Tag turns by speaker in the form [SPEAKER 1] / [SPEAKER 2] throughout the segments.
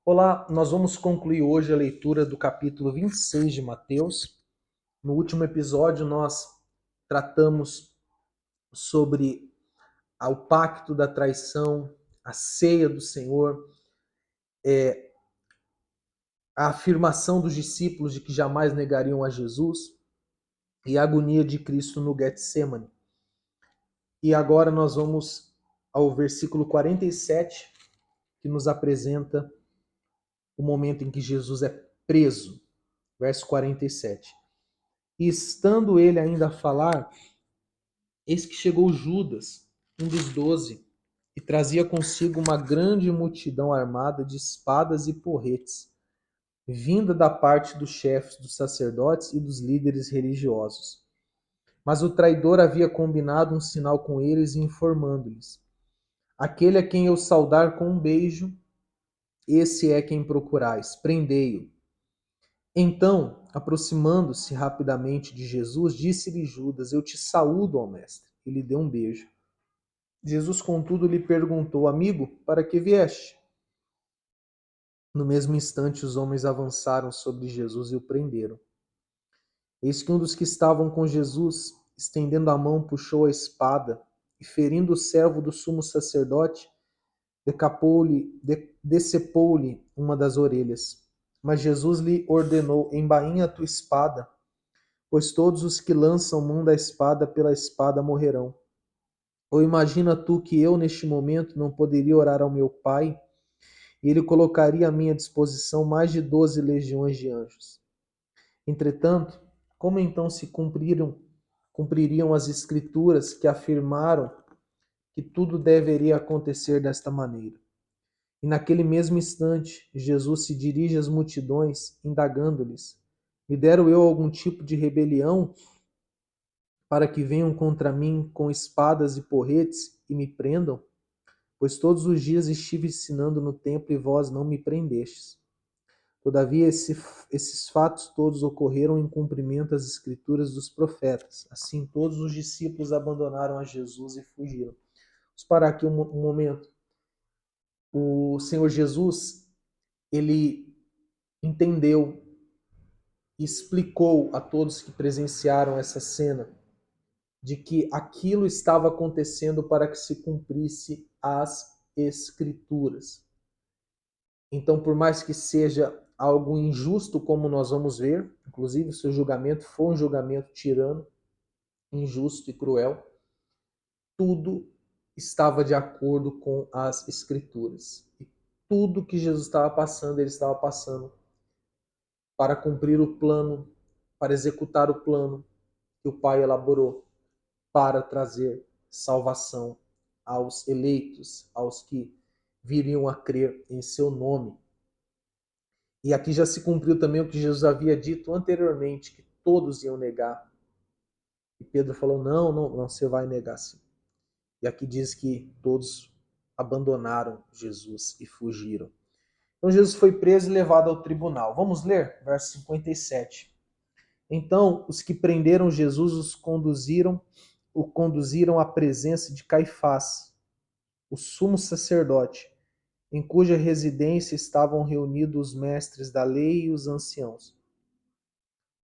[SPEAKER 1] Olá, nós vamos concluir hoje a leitura do capítulo 26 de Mateus. No último episódio, nós tratamos sobre o pacto da traição, a ceia do Senhor, a afirmação dos discípulos de que jamais negariam a Jesus e a agonia de Cristo no Getsêmani. E agora nós vamos ao versículo 47, que nos apresenta o momento em que Jesus é preso. Verso 47. E estando ele ainda a falar, eis que chegou Judas, um dos 12, e trazia consigo uma grande multidão armada de espadas e porretes, vinda da parte dos chefes dos sacerdotes e dos líderes religiosos. Mas o traidor havia combinado um sinal com eles, informando-lhes: aquele a quem eu saudar com um beijo, esse é quem procurais, prendei-o. Então, aproximando-se rapidamente de Jesus, disse-lhe Judas: eu te saúdo, ó mestre. E lhe deu um beijo. Jesus, contudo, lhe perguntou: amigo, para que vieste? No mesmo instante, os homens avançaram sobre Jesus e o prenderam. Eis que um dos que estavam com Jesus, estendendo a mão, puxou a espada e, ferindo o servo do sumo sacerdote, decepou-lhe uma das orelhas. Mas Jesus lhe ordenou: embainha a tua espada, pois todos os que lançam mão da espada pela espada morrerão. Ou imagina tu que eu, neste momento, não poderia orar ao meu Pai, e ele colocaria à minha disposição mais de 12 legiões de anjos. Entretanto, como então se cumpririam as Escrituras que afirmaram que tudo deveria acontecer desta maneira? E naquele mesmo instante, Jesus se dirige às multidões, indagando-lhes: me deram eu algum tipo de rebelião para que venham contra mim com espadas e porretes e me prendam? Pois todos os dias estive ensinando no templo e vós não me prendestes. Todavia, esses fatos todos ocorreram em cumprimento às escrituras dos profetas. Assim, todos os discípulos abandonaram a Jesus e fugiram. Vamos parar aqui um momento. O Senhor Jesus, ele entendeu e explicou a todos que presenciaram essa cena de que aquilo estava acontecendo para que se cumprisse as escrituras. Então, por mais que seja algo injusto, como nós vamos ver, inclusive o seu julgamento foi um julgamento tirano, injusto e cruel, tudo estava de acordo com as Escrituras. E tudo que Jesus estava passando, ele estava passando para cumprir o plano, para executar o plano que o Pai elaborou para trazer salvação aos eleitos, aos que viriam a crer em seu nome. E aqui já se cumpriu também o que Jesus havia dito anteriormente, que todos iam negar. E Pedro falou: não, não, não, você vai negar sim. E aqui diz que todos abandonaram Jesus e fugiram. Então Jesus foi preso e levado ao tribunal. Vamos ler? Verso 57. Então os que prenderam Jesus o conduziram à presença de Caifás, o sumo sacerdote, em cuja residência estavam reunidos os mestres da lei e os anciãos.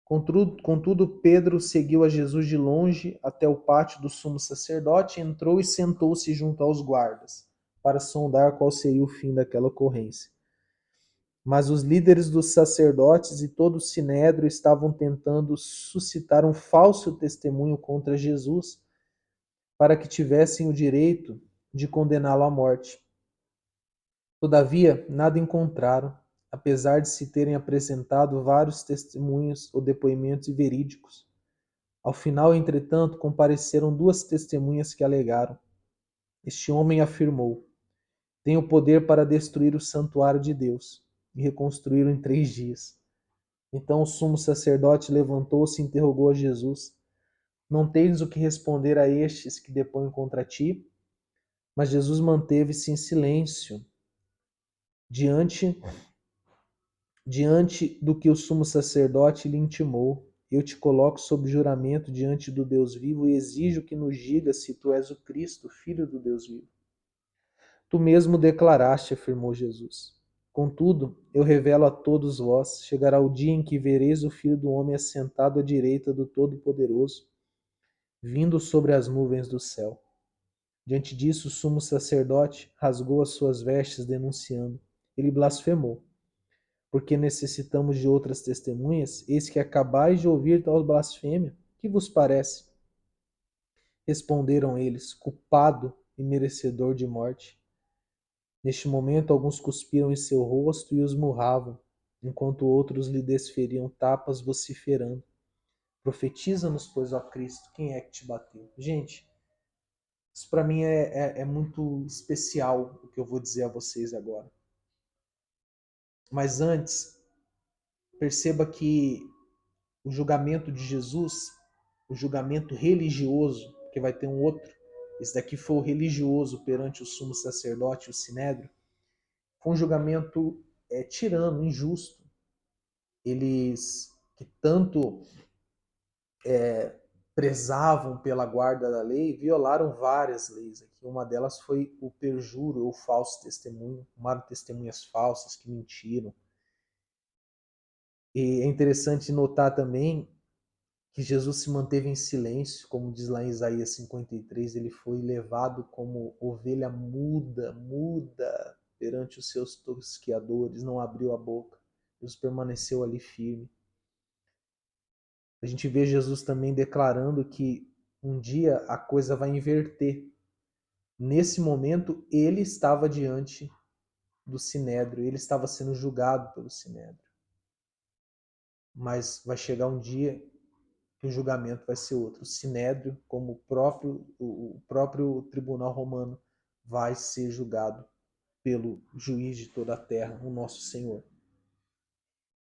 [SPEAKER 1] Contudo, Pedro seguiu a Jesus de longe até o pátio do sumo sacerdote, entrou e sentou-se junto aos guardas, para sondar qual seria o fim daquela ocorrência. Mas os líderes dos sacerdotes e todo o sinédrio estavam tentando suscitar um falso testemunho contra Jesus, para que tivessem o direito de condená-lo à morte. Todavia, nada encontraram, apesar de se terem apresentado vários testemunhos ou depoimentos verídicos. Ao final, entretanto, compareceram duas testemunhas que alegaram. Este homem afirmou: tenho poder para destruir o santuário de Deus e reconstruí-lo em 3 dias. Então o sumo sacerdote levantou-se e interrogou a Jesus: não tens o que responder a estes que depõem contra ti? Mas Jesus manteve-se em silêncio diante do que o sumo sacerdote lhe intimou. Eu te coloco sob juramento diante do Deus vivo e exijo que nos digas se tu és o Cristo, filho do Deus vivo. Tu mesmo declaraste, afirmou Jesus. Contudo, eu revelo a todos vós, chegará o dia em que vereis o Filho do Homem assentado à direita do Todo-Poderoso, vindo sobre as nuvens do céu. Diante disso, o sumo sacerdote rasgou as suas vestes, denunciando. Ele blasfemou. Porque necessitamos de outras testemunhas? Eis que acabais de ouvir tal blasfêmia. Que vos parece? Responderam eles, culpado e merecedor de morte. Neste momento, alguns cuspiram em seu rosto e os murravam, enquanto outros lhe desferiam tapas, vociferando. Profetiza-nos, pois, ó Cristo, quem é que te bateu? Gente, isso para mim é muito especial, o que eu vou dizer a vocês agora. Mas antes, perceba que o julgamento de Jesus, o julgamento religioso, que vai ter um outro, esse daqui foi o religioso perante o sumo sacerdote, o sinédrio, foi um julgamento tirano, injusto. Eles que tanto prezavam pela guarda da lei, violaram várias leis aqui. Uma delas foi o perjúrio ou falso testemunho, tomaram testemunhas falsas que mentiram. E é interessante notar também que Jesus se manteve em silêncio, como diz lá em Isaías 53, ele foi levado como ovelha muda, muda perante os seus tosquiadores, não abriu a boca. Jesus permaneceu ali firme. A gente vê Jesus também declarando que um dia a coisa vai inverter. Nesse momento, ele estava diante do sinédrio, ele estava sendo julgado pelo sinédrio. Mas vai chegar um dia que o julgamento vai ser outro. O sinédrio, como o próprio tribunal romano, vai ser julgado pelo juiz de toda a terra, o nosso Senhor.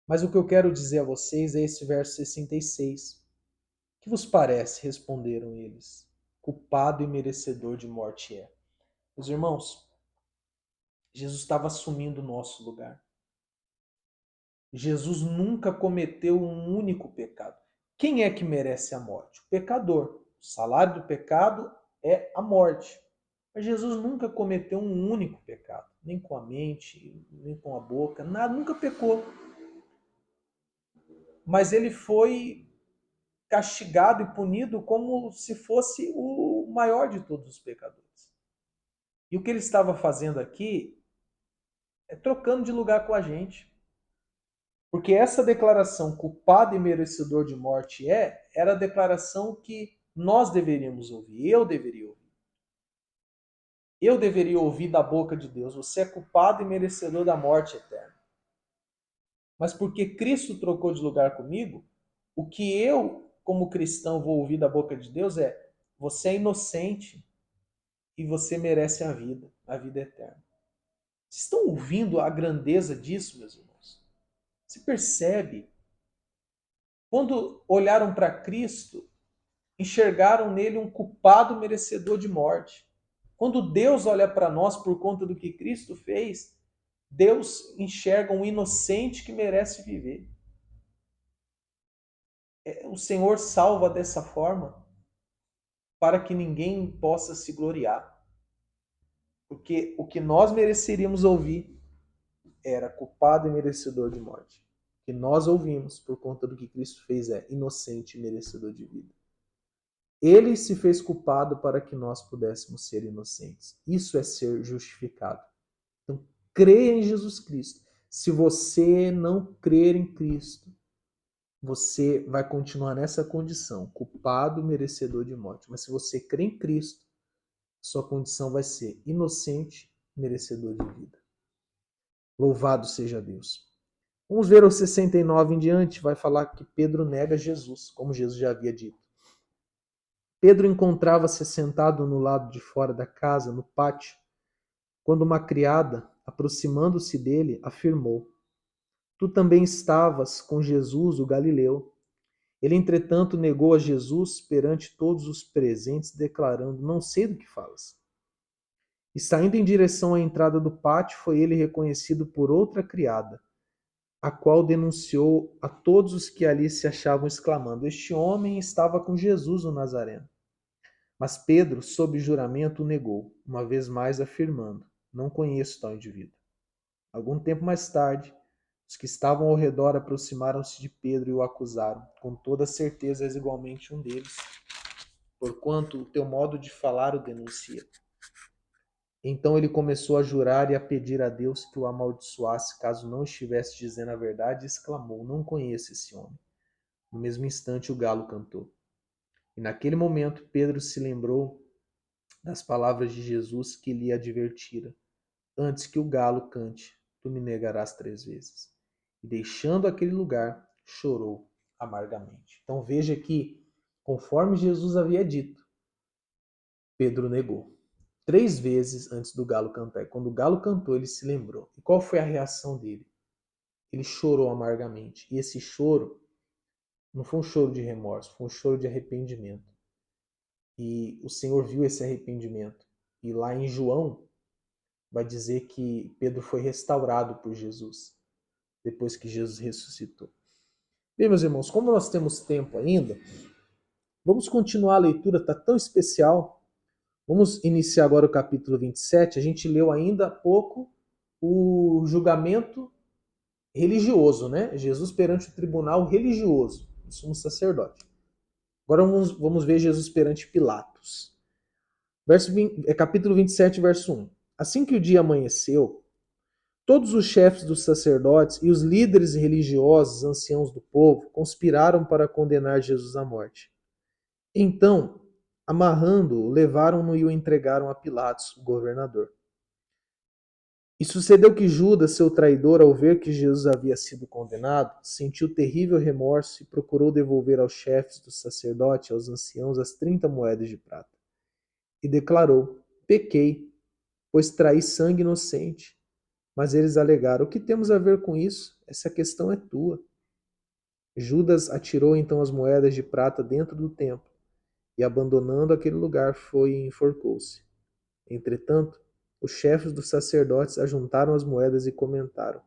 [SPEAKER 1] Mas o que eu quero dizer a vocês é esse verso 66. Que vos parece? Responderam eles. Culpado e merecedor de morte é. Meus irmãos, Jesus estava assumindo o nosso lugar. Jesus nunca cometeu um único pecado. Quem é que merece a morte? O pecador. O salário do pecado é a morte. Mas Jesus nunca cometeu um único pecado. Nem com a mente, nem com a boca, nada, nunca pecou. Mas ele foi castigado e punido como se fosse o maior de todos os pecadores. E o que ele estava fazendo aqui é trocando de lugar com a gente. Porque essa declaração, culpado e merecedor de morte era a declaração que nós deveríamos ouvir, eu deveria ouvir. Eu deveria ouvir da boca de Deus, você é culpado e merecedor da morte eterna. Mas porque Cristo trocou de lugar comigo, o que eu, como cristão, vou ouvir da boca de Deus é: você é inocente e você merece a vida eterna. Vocês estão ouvindo a grandeza disso, meus irmãos? Se percebe? Quando olharam para Cristo, enxergaram nele um culpado merecedor de morte. Quando Deus olha para nós por conta do que Cristo fez, Deus enxerga um inocente que merece viver. O Senhor salva dessa forma para que ninguém possa se gloriar. Porque o que nós mereceríamos ouvir era culpado e merecedor de morte. O que nós ouvimos por conta do que Cristo fez é inocente e merecedor de vida. Ele se fez culpado para que nós pudéssemos ser inocentes. Isso é ser justificado. Então, creia em Jesus Cristo. Se você não crer em Cristo, você vai continuar nessa condição, culpado, merecedor de morte. Mas se você crê em Cristo, sua condição vai ser inocente, merecedor de vida. Louvado seja Deus. Vamos ver o 69 em diante, vai falar que Pedro nega Jesus, como Jesus já havia dito. Pedro encontrava-se sentado no lado de fora da casa, no pátio, quando uma criada, aproximando-se dele, afirmou: Tu também estavas com Jesus, o Galileu. Ele, entretanto, negou a Jesus perante todos os presentes, declarando: Não sei do que falas. E saindo em direção à entrada do pátio, foi ele reconhecido por outra criada, a qual denunciou a todos os que ali se achavam, exclamando: Este homem estava com Jesus, o Nazareno. Mas Pedro, sob juramento, o negou, uma vez mais afirmando: Não conheço tal indivíduo. Algum tempo mais tarde, os que estavam ao redor aproximaram-se de Pedro e o acusaram. Com toda certeza és igualmente um deles, porquanto o teu modo de falar o denuncia. Então ele começou a jurar e a pedir a Deus que o amaldiçoasse caso não estivesse dizendo a verdade, e exclamou: Não conheço esse homem. No mesmo instante o galo cantou. E naquele momento Pedro se lembrou das palavras de Jesus que lhe advertira: Antes que o galo cante, tu me negarás 3 vezes. E deixando aquele lugar, chorou amargamente. Então veja que, conforme Jesus havia dito, Pedro negou 3 vezes antes do galo cantar. E quando o galo cantou, ele se lembrou. E qual foi a reação dele? Ele chorou amargamente. E esse choro não foi um choro de remorso, foi um choro de arrependimento. E o Senhor viu esse arrependimento. E lá em João, vai dizer que Pedro foi restaurado por Jesus, depois que Jesus ressuscitou. Bem, meus irmãos, como nós temos tempo ainda, vamos continuar a leitura, está tão especial. Vamos iniciar agora o capítulo 27. A gente leu ainda há pouco o julgamento religioso, né? Jesus perante o tribunal religioso, do sumo sacerdote. Agora vamos ver Jesus perante Pilatos. Capítulo 27, verso 1. Assim que o dia amanheceu, todos os chefes dos sacerdotes e os líderes religiosos, anciãos do povo, conspiraram para condenar Jesus à morte. Então, amarrando-o, levaram-no e o entregaram a Pilatos, o governador. E sucedeu que Judas, seu traidor, ao ver que Jesus havia sido condenado, sentiu terrível remorso e procurou devolver aos chefes dos sacerdotes e aos anciãos as 30 moedas de prata. E declarou: Pequei, pois traí sangue inocente. Mas eles alegaram: O que temos a ver com isso? Essa questão é tua. Judas atirou então as moedas de prata dentro do templo e, abandonando aquele lugar, foi e enforcou-se. Entretanto, os chefes dos sacerdotes ajuntaram as moedas e comentaram: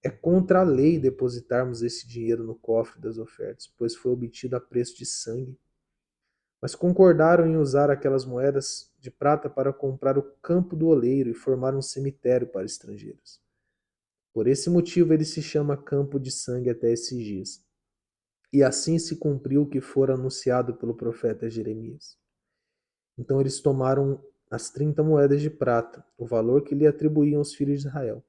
[SPEAKER 1] É contra a lei depositarmos esse dinheiro no cofre das ofertas, pois foi obtido a preço de sangue. Mas concordaram em usar aquelas moedas de prata para comprar o campo do oleiro e formar um cemitério para estrangeiros. Por esse motivo ele se chama Campo de Sangue até esses dias. E assim se cumpriu o que fora anunciado pelo profeta Jeremias. Então eles tomaram as 30 moedas de prata, o valor que lhe atribuíam os filhos de Israel,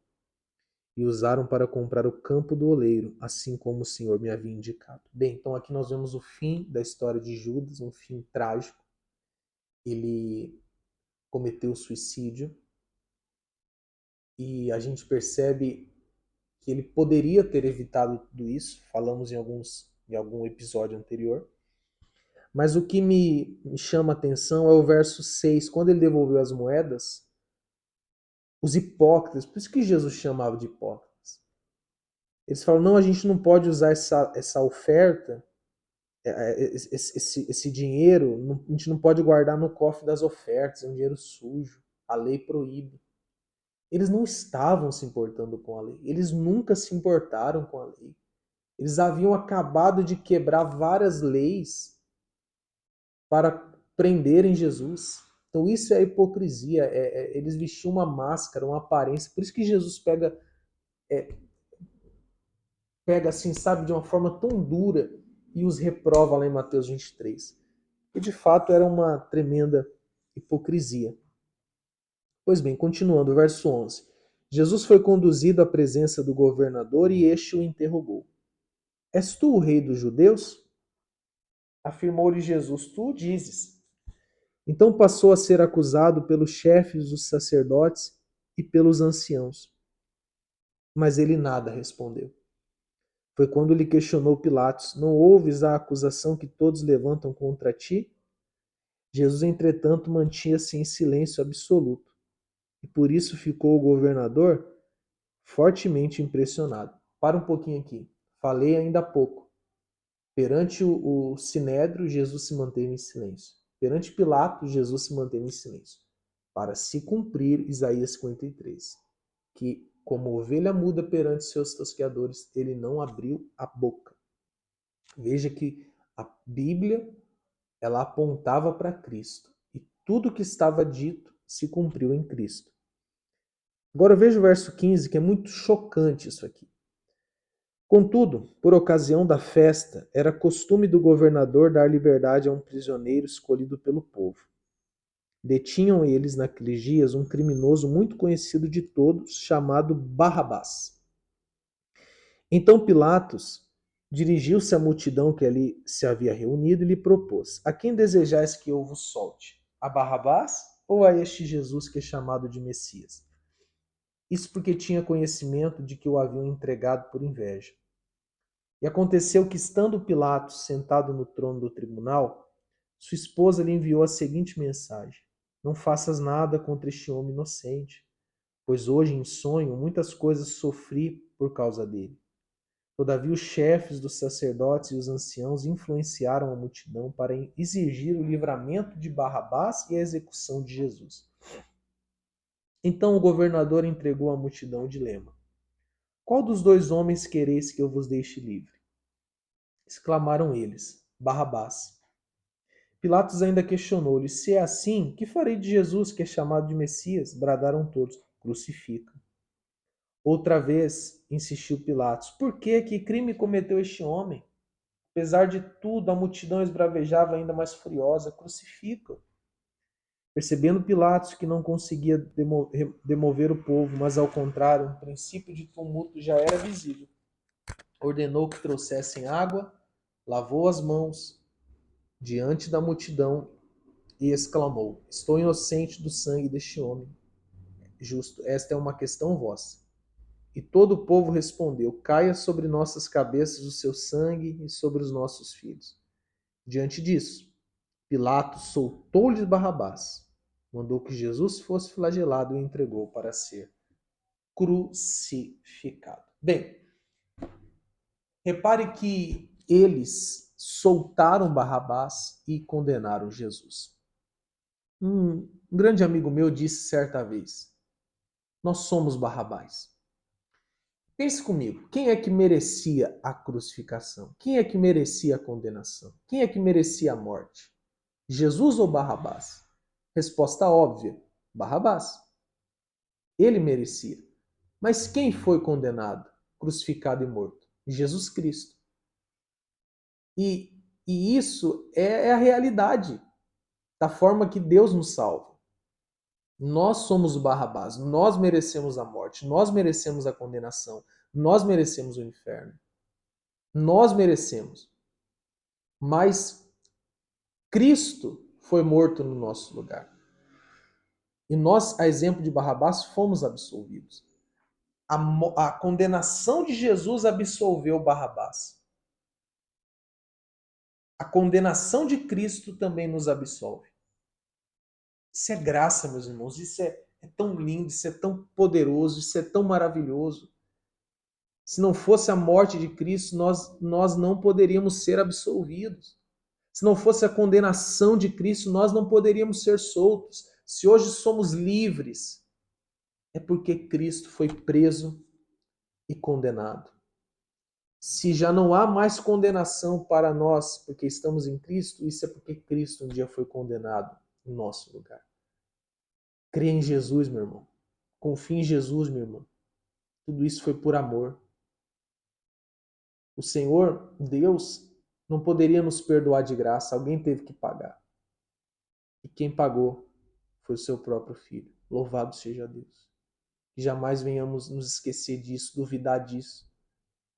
[SPEAKER 1] e usaram para comprar o campo do oleiro, assim como o Senhor me havia indicado. Bem, então aqui nós vemos o fim da história de Judas, um fim trágico. Ele cometeu suicídio e a gente percebe que ele poderia ter evitado tudo isso, falamos em algum episódio anterior. Mas o que me chama a atenção é o verso 6, quando ele devolveu as moedas, os hipócritas, por isso que Jesus chamava de hipócritas, eles falam: não, a gente não pode usar essa oferta, esse dinheiro, a gente não pode guardar no cofre das ofertas, é um dinheiro sujo, a lei proíbe. Eles não estavam se importando com a lei, eles nunca se importaram com a lei. Eles haviam acabado de quebrar várias leis para prenderem Jesus. Então isso é a hipocrisia, eles vestiam uma máscara, uma aparência. Por isso que Jesus pega assim, sabe, de uma forma tão dura e os reprova lá em Mateus 23. E de fato era uma tremenda hipocrisia. Pois bem, continuando, verso 11. Jesus foi conduzido à presença do governador e este o interrogou: És tu o rei dos judeus? Afirmou-lhe Jesus: Tu o dizes. Então passou a ser acusado pelos chefes dos sacerdotes e pelos anciãos. Mas ele nada respondeu. Foi quando lhe questionou Pilatos: Não ouves a acusação que todos levantam contra ti? Jesus, entretanto, mantinha-se em silêncio absoluto. E por isso ficou o governador fortemente impressionado. Para um pouquinho aqui. Falei ainda há pouco. Perante o sinédrio, Jesus se manteve em silêncio. Perante Pilatos, Jesus se manteve em silêncio. Para se cumprir Isaías 53, que, como ovelha muda perante seus tosqueadores, ele não abriu a boca. Veja que a Bíblia ela apontava para Cristo. E tudo que estava dito se cumpriu em Cristo. Agora veja o verso 15, que é muito chocante isso aqui. Contudo, por ocasião da festa, era costume do governador dar liberdade a um prisioneiro escolhido pelo povo. Detinham eles naqueles dias um criminoso muito conhecido de todos, chamado Barrabás. Então Pilatos dirigiu-se à multidão que ali se havia reunido e lhe propôs: A quem desejais que eu vos solte? A Barrabás ou a este Jesus que é chamado de Messias? Isso porque tinha conhecimento de que o haviam entregado por inveja. E aconteceu que, estando Pilatos sentado no trono do tribunal, sua esposa lhe enviou a seguinte mensagem: Não faças nada contra este homem inocente, pois hoje, em sonho, muitas coisas sofri por causa dele. Todavia, os chefes dos sacerdotes e os anciãos influenciaram a multidão para exigir o livramento de Barrabás e a execução de Jesus. Então o governador entregou à multidão o dilema: Qual dos dois homens quereis que eu vos deixe livre? Exclamaram eles: Barrabás. Pilatos ainda questionou-lhe: Se é assim, que farei de Jesus, que é chamado de Messias? Bradaram todos: Crucifica. Outra vez insistiu Pilatos: Por que crime cometeu este homem? Apesar de tudo, a multidão esbravejava ainda mais furiosa: Crucifica. Percebendo Pilatos que não conseguia demover o povo, mas ao contrário, um princípio de tumulto já era visível, ordenou que trouxessem água, lavou as mãos diante da multidão e exclamou: Estou inocente do sangue deste homem justo. Esta é uma questão vossa. E todo o povo respondeu: Caia sobre nossas cabeças o seu sangue e sobre os nossos filhos. Diante disso, Pilatos soltou-lhes Barrabás, mandou que Jesus fosse flagelado e o entregou para ser crucificado. Bem, repare que eles soltaram Barrabás e condenaram Jesus. Um grande amigo meu disse certa vez: Nós somos Barrabás. Pense comigo, quem é que merecia a crucificação? Quem é que merecia a condenação? Quem é que merecia a morte? Jesus ou Barrabás? Resposta óbvia: Barrabás. Ele merecia. Mas quem foi condenado, crucificado e morto? Jesus Cristo. E, e isso é a realidade da forma que Deus nos salva. Nós somos o Barrabás, nós merecemos a morte, nós merecemos a condenação, nós merecemos o inferno. Nós merecemos. Mas Cristo foi morto no nosso lugar. E nós, a exemplo de Barrabás, fomos absolvidos. A condenação de Jesus absolveu Barrabás. A condenação de Cristo também nos absolve. Isso é graça, meus irmãos. Isso é tão lindo, isso é tão poderoso, isso é tão maravilhoso. Se não fosse a morte de Cristo, nós não poderíamos ser absolvidos. Se não fosse a condenação de Cristo, nós não poderíamos ser soltos. Se hoje somos livres, é porque Cristo foi preso e condenado. Se já não há mais condenação para nós porque estamos em Cristo, isso é porque Cristo um dia foi condenado em nosso lugar. Crê em Jesus, meu irmão. Confie em Jesus, meu irmão. Tudo isso foi por amor. O Senhor, Deus, não poderia nos perdoar de graça, alguém teve que pagar. E quem pagou foi o seu próprio Filho. Louvado seja Deus. Que jamais venhamos nos esquecer disso, duvidar disso.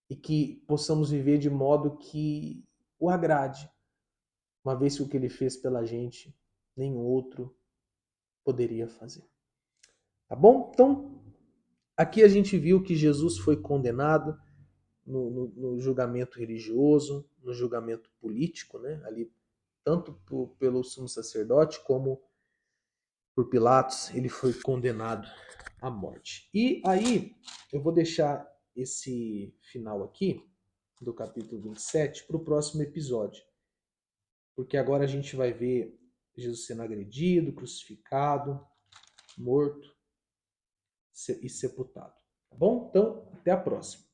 [SPEAKER 1] E que possamos viver de modo que o agrade. Uma vez que o que ele fez pela gente, nenhum outro poderia fazer. Tá bom? Então, aqui a gente viu que Jesus foi condenado no julgamento religioso, no julgamento político, né? Ali, tanto pelo sumo sacerdote como por Pilatos, ele foi condenado à morte. E aí, eu vou deixar esse final aqui, do capítulo 27, para o próximo episódio. Porque agora a gente vai ver Jesus sendo agredido, crucificado, morto e sepultado. Tá bom? Então, até a próxima.